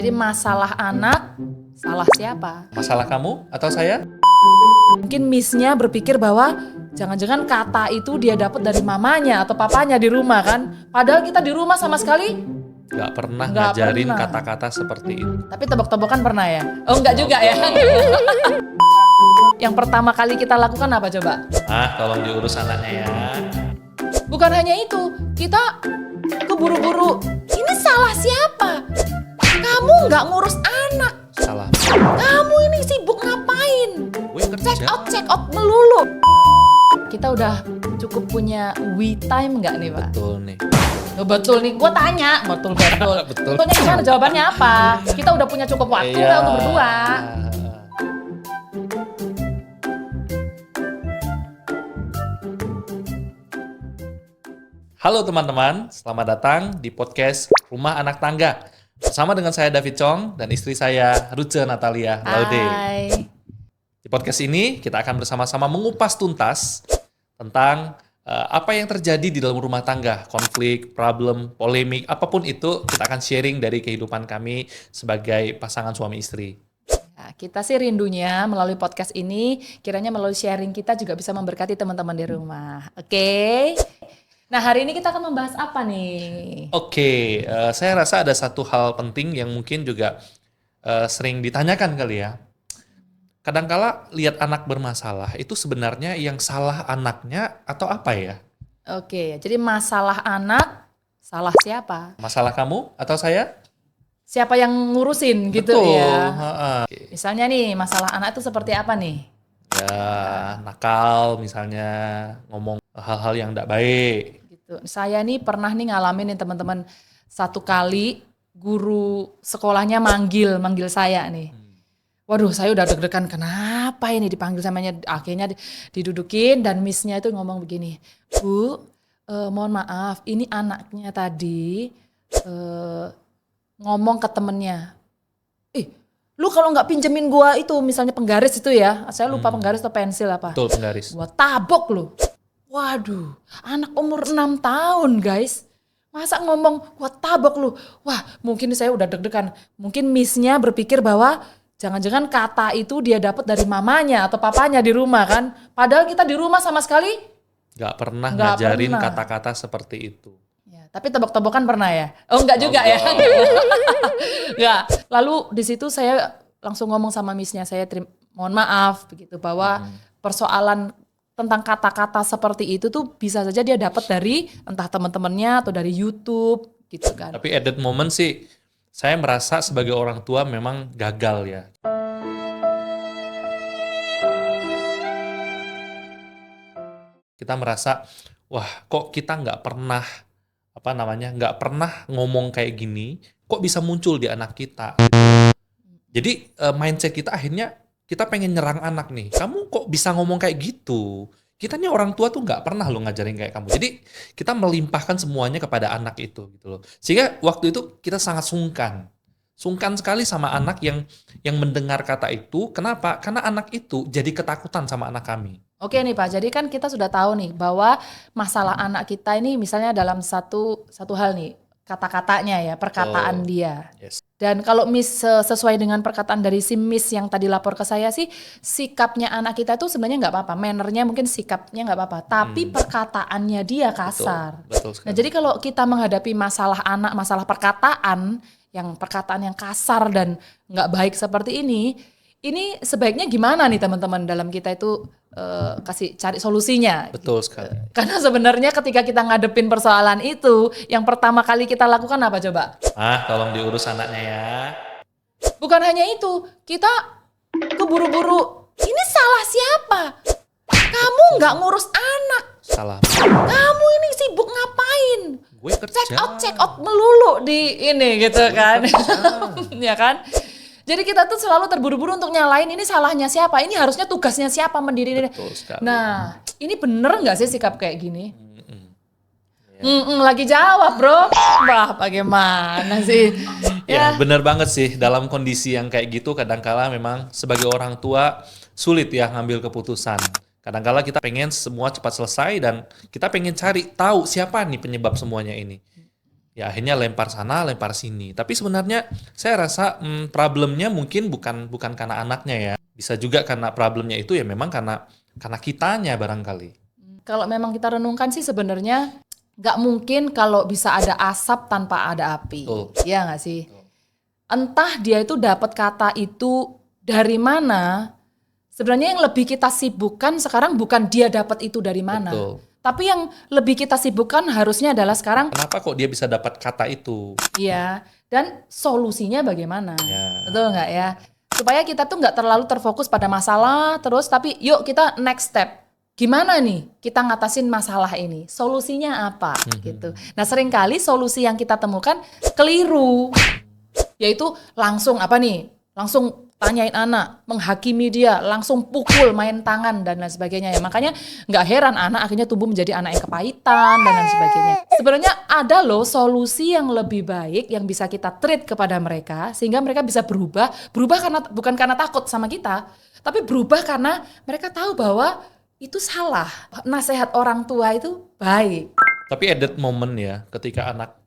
Jadi masalah anak, salah siapa? Masalah kamu atau saya? Mungkin miss-nya berpikir bahwa jangan-jangan kata itu dia dapat dari mamanya atau papanya di rumah kan. Padahal kita di rumah sama sekali Gak pernah Nggak ngajarin pernah. kata-kata seperti itu. tapi tebak-tebakan pernah ya? Oh enggak juga ya. Yang pertama kali kita lakukan apa coba? Tolong diurus anaknya ya. Bukan hanya itu, kita keburu-buru. Ini salah siapa? Kamu nggak ngurus anak. Salah. Kamu ini sibuk ngapain? Gue kerja. Check out melulu. Kita udah cukup punya we time nggak nih Pak? Betul nih. Oh, betul nih, gue tanya. Betul. Betul. Betulnya gimana? Jawabannya apa? Kita udah punya cukup waktu Iya. nggak untuk berdua. Halo teman-teman, selamat datang di podcast Rumah Anak Tangga. Bersama dengan saya David Chong dan istri saya Ruce Natalia Laude. Hai. Di podcast ini kita akan bersama-sama mengupas tuntas tentang apa yang terjadi di dalam rumah tangga, konflik, problem, polemik, apapun itu kita akan sharing dari kehidupan kami sebagai pasangan suami istri. Nah, kita sih rindunya melalui podcast ini, kiranya melalui sharing kita juga bisa memberkati teman-teman di rumah. Oke? Nah, hari ini kita akan membahas apa nih? Oke, saya rasa ada satu hal penting yang mungkin juga sering ditanyakan kali ya. Kadangkala lihat anak bermasalah, itu sebenarnya yang salah anaknya atau apa ya? Oke, jadi masalah anak, salah siapa? Masalah kamu atau saya? Siapa yang ngurusin gitu Betul. ya? Oke. Misalnya nih, masalah anak itu seperti apa nih? Ya, nakal misalnya, ngomong hal-hal yang tidak baik. Gitu. Saya nih pernah nih ngalamin nih teman-teman, satu kali guru sekolahnya manggil saya nih. Waduh, saya udah deg-degan, kenapa ini dipanggil samanya, akhirnya didudukin dan miss-nya itu ngomong begini, Bu, mohon maaf, ini anaknya tadi ngomong ke temennya, lu kalau nggak pinjemin gua itu, misalnya penggaris itu ya, saya lupa penggaris atau pensil apa, Betul, penggaris. gua tabok lu. Waduh, anak umur 6 tahun guys, masa ngomong gua tabok lu. Wah, mungkin saya udah deg-degan, mungkin miss-nya berpikir bahwa jangan-jangan kata itu dia dapat dari mamanya atau papanya di rumah kan. Padahal kita di rumah sama sekali. Gak pernah Nggak ngajarin pernah. kata-kata seperti itu. Ya, tapi tebak-tebakan pernah ya? Oh enggak juga ya? Enggak. Lalu di situ saya langsung ngomong sama miss-nya, saya mohon maaf begitu bahwa persoalan tentang kata-kata seperti itu tuh bisa saja dia dapat dari entah teman-temannya atau dari YouTube gitu kan. Tapi at that moment sih, saya merasa sebagai orang tua memang gagal ya. Kita merasa, wah kok kita nggak pernah, nggak pernah ngomong kayak gini, kok bisa muncul di anak kita. Jadi mindset kita akhirnya, kita pengen nyerang anak nih. Kamu kok bisa ngomong kayak gitu? Kita nih orang tua tuh nggak pernah lo ngajarin kayak kamu. Jadi kita melimpahkan semuanya kepada anak itu gitu loh. Sehingga waktu itu kita sangat sungkan sekali sama anak yang mendengar kata itu. Kenapa? Karena anak itu jadi ketakutan sama anak kami. Oke nih Pak, jadi kan kita sudah tahu nih bahwa masalah anak kita ini misalnya dalam satu hal nih, kata-katanya ya, perkataan dia. Yes. Dan kalau sesuai dengan perkataan dari si Miss yang tadi lapor ke saya sih, sikapnya anak kita tuh sebenarnya nggak apa-apa, mannernya mungkin sikapnya nggak apa-apa, tapi perkataannya dia kasar. Betul sekali. Nah jadi kalau kita menghadapi masalah anak, masalah perkataan yang kasar dan nggak baik seperti ini sebaiknya gimana nih teman-teman dalam kita itu kasih cari solusinya. Betul sekali. Karena sebenarnya ketika kita ngadepin persoalan itu, yang pertama kali kita lakukan apa coba? Tolong diurus anaknya ya. Bukan hanya itu, kita keburu-buru. Ini salah siapa? Kamu nggak ngurus anak. Salah. Kamu ini sibuk ngapain? Gue kerja. Check out melulu di ini gitu kan. Ya kan? Jadi kita tuh selalu terburu-buru untuk nyalain ini salahnya siapa, ini harusnya tugasnya siapa mendiriin. Betul sekali. Nah, ini bener nggak sih sikap kayak gini? Lagi jawab bro. Wah bagaimana sih? Ya benar banget sih, dalam kondisi yang kayak gitu kadangkala memang sebagai orang tua sulit ya ngambil keputusan. Kadangkala kita pengen semua cepat selesai dan kita pengen cari tahu siapa nih penyebab semuanya ini. Ya akhirnya lempar sana, lempar sini. Tapi sebenarnya saya rasa problemnya mungkin bukan karena anaknya ya. Bisa juga karena problemnya itu ya memang karena kitanya barangkali. Kalau memang kita renungkan sih sebenarnya nggak mungkin kalau bisa ada asap tanpa ada api. Betul. Iya nggak sih? Entah dia itu dapat kata itu dari mana. Sebenarnya yang lebih kita sibukkan sekarang bukan dia dapat itu dari mana. Betul. Tapi yang lebih kita sibukkan harusnya adalah sekarang, Kenapa kok dia bisa dapat kata itu? iya, dan solusinya bagaimana. Ya. Betul nggak ya? Supaya kita tuh nggak terlalu terfokus pada masalah terus, tapi yuk kita next step. Gimana nih kita ngatasin masalah ini? Solusinya apa? Gitu. Nah seringkali solusi yang kita temukan keliru. Yaitu langsung apa nih? Langsung tanyain anak, menghakimi dia, langsung pukul, main tangan dan lain sebagainya ya. Makanya nggak heran anak akhirnya tumbuh menjadi anak yang kepahitan dan lain sebagainya. Sebenarnya ada loh solusi yang lebih baik yang bisa kita treat kepada mereka sehingga mereka bisa berubah karena bukan karena takut sama kita, tapi berubah karena mereka tahu bahwa itu salah. Nasihat orang tua itu baik. Tapi at that moment ya, ketika anak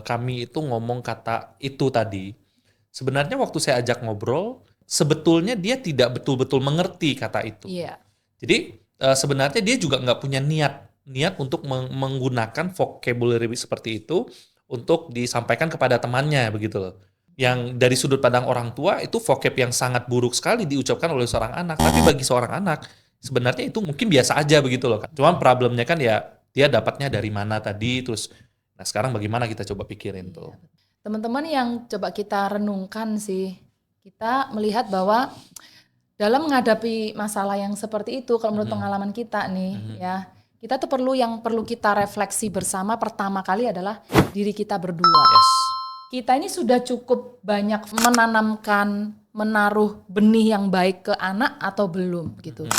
kami itu ngomong kata itu tadi, sebenarnya waktu saya ajak ngobrol, sebetulnya dia tidak betul-betul mengerti kata itu. Iya. Jadi sebenarnya dia juga nggak punya niat untuk menggunakan vocabulary seperti itu untuk disampaikan kepada temannya begitu loh. Yang dari sudut pandang orang tua itu vocab yang sangat buruk sekali diucapkan oleh seorang anak. Tapi bagi seorang anak sebenarnya itu mungkin biasa aja begitu loh. Cuman problemnya kan ya dia dapatnya dari mana tadi terus. Nah sekarang bagaimana kita coba pikirin tuh. Teman-teman yang coba kita renungkan sih, kita melihat bahwa dalam menghadapi masalah yang seperti itu, kalau menurut pengalaman kita nih, ya, kita tuh perlu kita refleksi bersama pertama kali adalah diri kita berdua. Yes. Kita ini sudah cukup banyak menanamkan, menaruh benih yang baik ke anak atau belum gitu.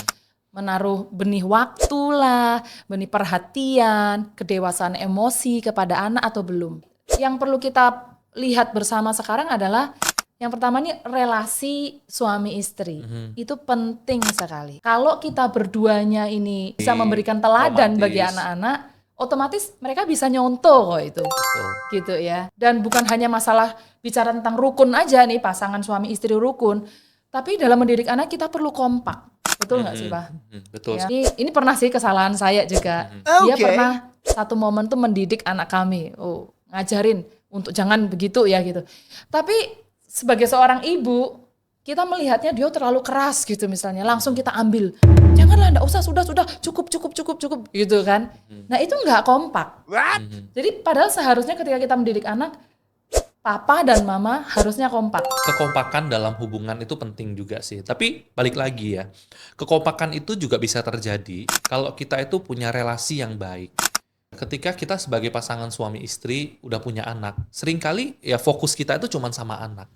Menaruh benih waktu lah, benih perhatian, kedewasaan emosi kepada anak atau belum. Yang perlu kita lihat bersama sekarang adalah yang pertama nih relasi suami istri. Itu penting sekali. Kalau kita berduanya ini bisa memberikan teladan bagi anak-anak, otomatis mereka bisa nyontoh kok itu. Betul. Gitu ya. Dan bukan hanya masalah bicara tentang rukun aja nih, pasangan suami istri rukun, tapi dalam mendidik anak kita perlu kompak. Betul nggak sih, Pak? Betul. Ya. Ini pernah sih kesalahan saya juga. Dia pernah satu momen tuh mendidik anak kami, ngajarin untuk jangan begitu ya gitu. Tapi sebagai seorang ibu, kita melihatnya dia terlalu keras gitu misalnya, langsung kita ambil. Janganlah, enggak usah, sudah, cukup gitu kan. Nah itu nggak kompak. Jadi padahal seharusnya ketika kita mendidik anak, papa dan mama harusnya kompak. Kekompakan dalam hubungan itu penting juga sih. Tapi balik lagi ya, kekompakan itu juga bisa terjadi kalau kita itu punya relasi yang baik. Ketika kita sebagai pasangan suami istri udah punya anak, seringkali ya fokus kita itu cuma sama anak.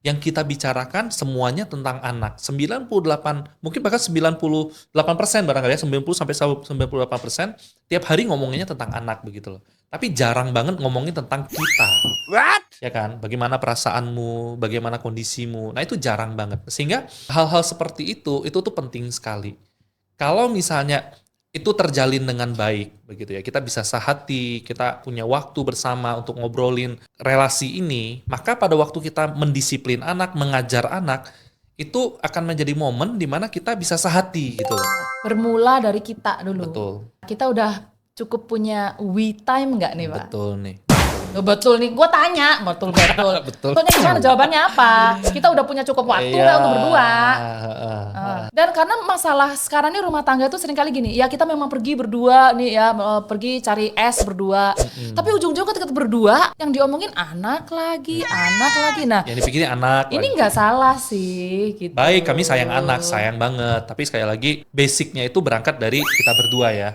Yang kita bicarakan semuanya tentang anak. 98, mungkin bahkan 98% barangkali ya, 90-98% tiap hari ngomonginnya tentang anak begitu loh. Tapi jarang banget ngomongin tentang kita. Ya kan? Bagaimana perasaanmu, bagaimana kondisimu. Nah itu jarang banget. Sehingga hal-hal seperti itu tuh penting sekali. Kalau misalnya itu terjalin dengan baik begitu ya. Kita bisa sehati, kita punya waktu bersama untuk ngobrolin relasi ini, maka pada waktu kita mendisiplin anak, mengajar anak, itu akan menjadi momen di mana kita bisa sehati gitu loh. Bermula dari kita dulu. Betul. Kita udah cukup punya we time nggak nih, Pak? Betul nih. Betul nih, gue tanya, betul. Betul. Betulnya gimana? Jawabannya apa? Kita udah punya cukup waktu nggak untuk berdua? Dan karena masalah sekarang ini rumah tangga itu seringkali gini, ya kita memang pergi berdua nih ya, pergi cari es berdua. Tapi ujung-ujungnya ketika berdua, yang diomongin anak lagi. Nah, Yang dipikirin anak. ini nggak salah sih. Gitu. Baik, kami sayang anak, sayang banget. Tapi sekali lagi, basicnya itu berangkat dari kita berdua ya.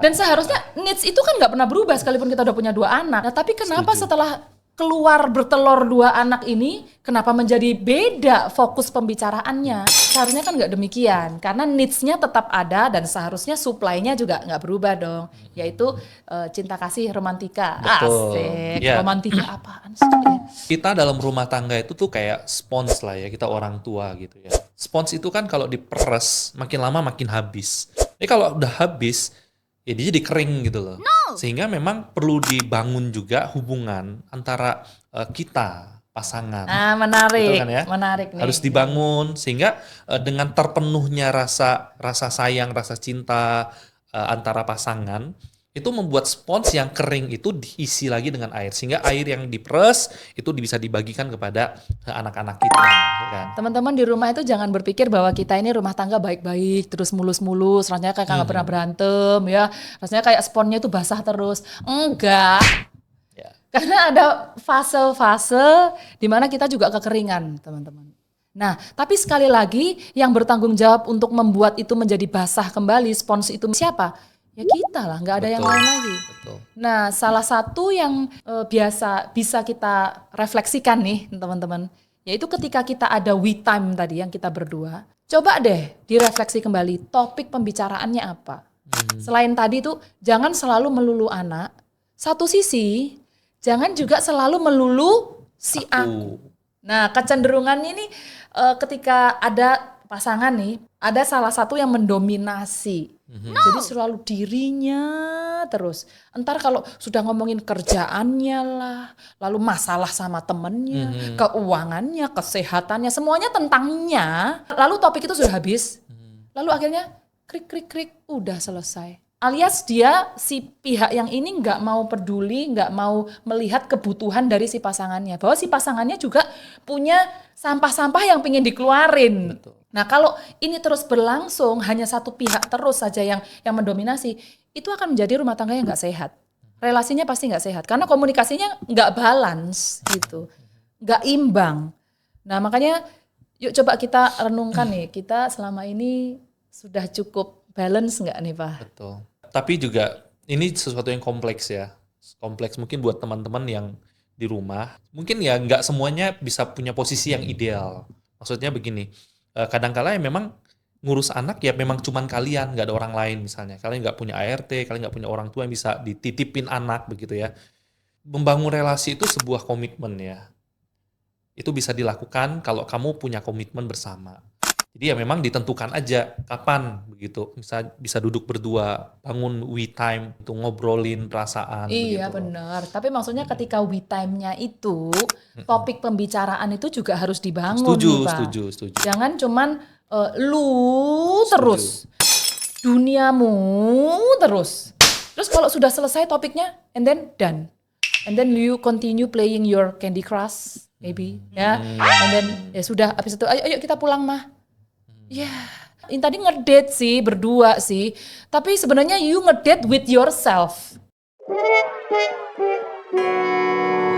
Dan seharusnya needs itu kan nggak pernah berubah sekalipun kita udah punya 2 anak. Nah, tapi kenapa setelah keluar bertelur 2 anak ini, kenapa menjadi beda fokus pembicaraannya? Seharusnya kan nggak demikian, karena needs-nya tetap ada dan seharusnya supply-nya juga nggak berubah dong, yaitu cinta kasih romantika. Betul. Asik, Ya. romantika apaan sih? Kita dalam rumah tangga itu tuh kayak spons lah ya, kita orang tua gitu ya. Spons itu kan kalau diperes, makin lama makin habis. Jadi kalau udah habis, ya dia jadi kering gitu loh. Sehingga memang perlu dibangun juga hubungan antara kita, pasangan. Menarik, Betul kan ya? menarik nih. Harus dibangun sehingga dengan terpenuhnya rasa sayang, rasa cinta antara pasangan, itu membuat spons yang kering itu diisi lagi dengan air, sehingga air yang diperes itu bisa dibagikan kepada anak-anak kita, kan? Teman-teman di rumah itu jangan berpikir bahwa kita ini rumah tangga baik-baik, terus mulus-mulus, rasanya kayak nggak pernah berantem ya, rasanya kayak sponnya itu basah terus. Enggak. Ya. Karena ada fase-fase di mana kita juga kekeringan, teman-teman. Nah, tapi sekali lagi yang bertanggung jawab untuk membuat itu menjadi basah kembali, spons itu siapa? Ya kita lah, nggak ada yang lain lagi. Betul. Nah, salah satu yang bisa kita refleksikan nih, teman-teman, yaitu ketika kita ada we time tadi yang kita berdua, coba deh direfleksi kembali topik pembicaraannya apa. Selain tadi itu, jangan selalu melulu anak. Satu sisi, jangan juga selalu melulu si aku. Nah, kecenderungannya ini ketika ada pasangan nih, ada salah satu yang mendominasi. Jadi selalu dirinya terus. Entar kalau sudah ngomongin kerjaannya lah, lalu masalah sama temennya, keuangannya, kesehatannya, semuanya tentangnya. Lalu topik itu sudah habis. Lalu akhirnya krik, udah selesai. Alias dia, si pihak yang ini nggak mau peduli, nggak mau melihat kebutuhan dari si pasangannya. Bahwa si pasangannya juga punya sampah-sampah yang pengen dikeluarin. Betul. Nah kalau ini terus berlangsung, hanya satu pihak terus saja yang mendominasi, itu akan menjadi rumah tangga yang nggak sehat. Relasinya pasti nggak sehat, karena komunikasinya nggak balance gitu, nggak imbang. Nah makanya yuk coba kita renungkan nih, kita selama ini sudah cukup balance nggak nih Pak? Betul. Tapi juga ini sesuatu yang kompleks ya. Kompleks mungkin buat teman-teman yang di rumah. Mungkin ya nggak semuanya bisa punya posisi yang ideal. Maksudnya begini, kadang-kala ya memang ngurus anak ya memang cuman kalian, nggak ada orang lain misalnya. Kalian nggak punya ART, kalian nggak punya orang tua yang bisa dititipin anak begitu ya. Membangun relasi itu sebuah komitmen ya. Itu bisa dilakukan kalau kamu punya komitmen bersama. Jadi ya memang ditentukan aja kapan begitu. Bisa duduk berdua, bangun we time untuk ngobrolin perasaan. Iya begitu. benar. Tapi maksudnya ketika we time-nya itu, topik pembicaraan itu juga harus dibangun nih Pak. Setuju. Jangan cuman lu terus, duniamu terus. Terus kalau sudah selesai topiknya, and then done. And then you continue playing your Candy Crush, maybe, ya. And then ya sudah, habis itu ayo kita pulang mah. Ya, ini tadi ngedate sih, berdua sih. Tapi sebenarnya you ngedate with yourself.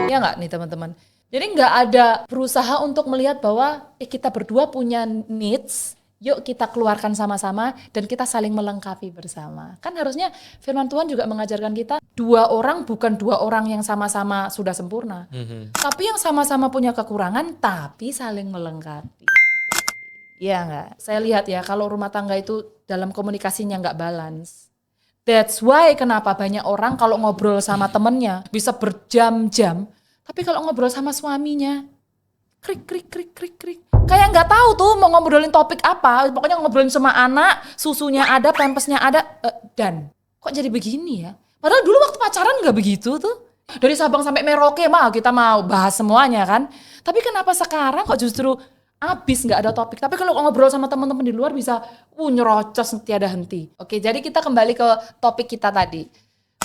Ya nggak nih teman-teman? Jadi nggak ada berusaha untuk melihat bahwa kita berdua punya needs, yuk kita keluarkan sama-sama dan kita saling melengkapi bersama. Kan harusnya firman Tuhan juga mengajarkan kita, dua orang bukan dua orang yang sama-sama sudah sempurna. Tapi yang sama-sama punya kekurangan, tapi saling melengkapi. Iya nggak? Saya lihat ya kalau rumah tangga itu dalam komunikasinya nggak balance. That's why kenapa banyak orang kalau ngobrol sama temennya bisa berjam-jam. Tapi kalau ngobrol sama suaminya, krik. Kayak nggak tahu tuh mau ngobrolin topik apa. Pokoknya ngobrolin sama anak, susunya ada, pampasnya ada. Dan kok jadi begini ya? Padahal dulu waktu pacaran nggak begitu tuh. Dari Sabang sampai Merauke mah kita mau bahas semuanya kan. Tapi kenapa sekarang kok justru abis nggak ada topik. Tapi kalau ngobrol sama teman-teman di luar bisa nyerocos tiada henti. Oke, jadi kita kembali ke topik kita tadi.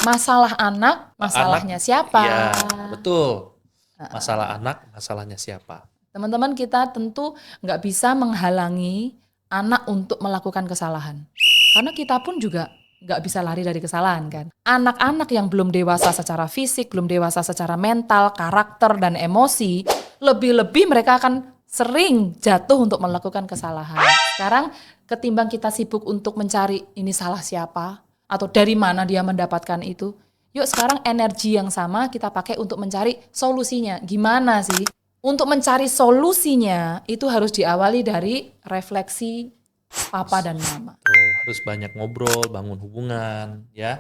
Masalah anak, masalahnya siapa? Ya, betul. Masalah anak, masalahnya siapa? Teman-teman kita tentu nggak bisa menghalangi anak untuk melakukan kesalahan. Karena kita pun juga nggak bisa lari dari kesalahan kan. Anak-anak yang belum dewasa secara fisik, belum dewasa secara mental, karakter, dan emosi, lebih-lebih mereka akan sering jatuh untuk melakukan kesalahan. Sekarang ketimbang kita sibuk untuk mencari ini salah siapa atau dari mana dia mendapatkan itu, yuk sekarang energi yang sama kita pakai untuk mencari solusinya. Gimana sih? Untuk mencari solusinya itu harus diawali dari refleksi papa dan mama. Harus banyak ngobrol, bangun hubungan, ya.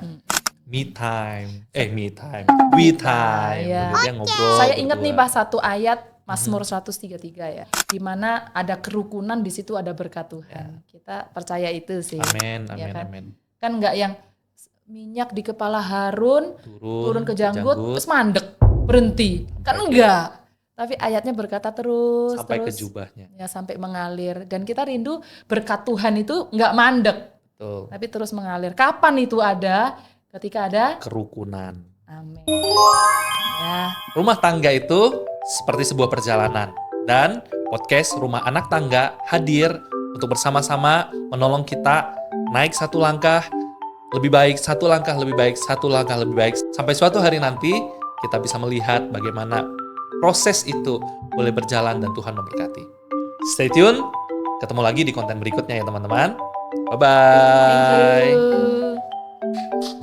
We time. Ya. Dia ngobrol. Saya ingat nih Pak satu ayat Mazmur 133 ya, di mana ada kerukunan, di situ ada berkat Tuhan. Kita percaya itu sih. Amin. Ya kan? Kan nggak yang minyak di kepala Harun, turun ke janggut, janggut, terus mandek, berhenti. Kan enggak. Tapi ayatnya berkata terus, sampai ke terus. jubahnya. Ya sampai mengalir. Dan kita rindu berkat Tuhan itu enggak mandek, Betul. tapi terus mengalir. Kapan itu ada? Ketika ada Kerukunan. amin. Ya, Rumah tangga itu seperti sebuah perjalanan. Dan podcast Rumah Anak Tangga hadir untuk bersama-sama menolong kita naik satu langkah lebih baik, satu langkah lebih baik, satu langkah lebih baik. Sampai suatu hari nanti kita bisa melihat bagaimana proses itu boleh berjalan dan Tuhan memberkati. Stay tune, ketemu lagi di konten berikutnya ya teman-teman. Bye-bye. thank you.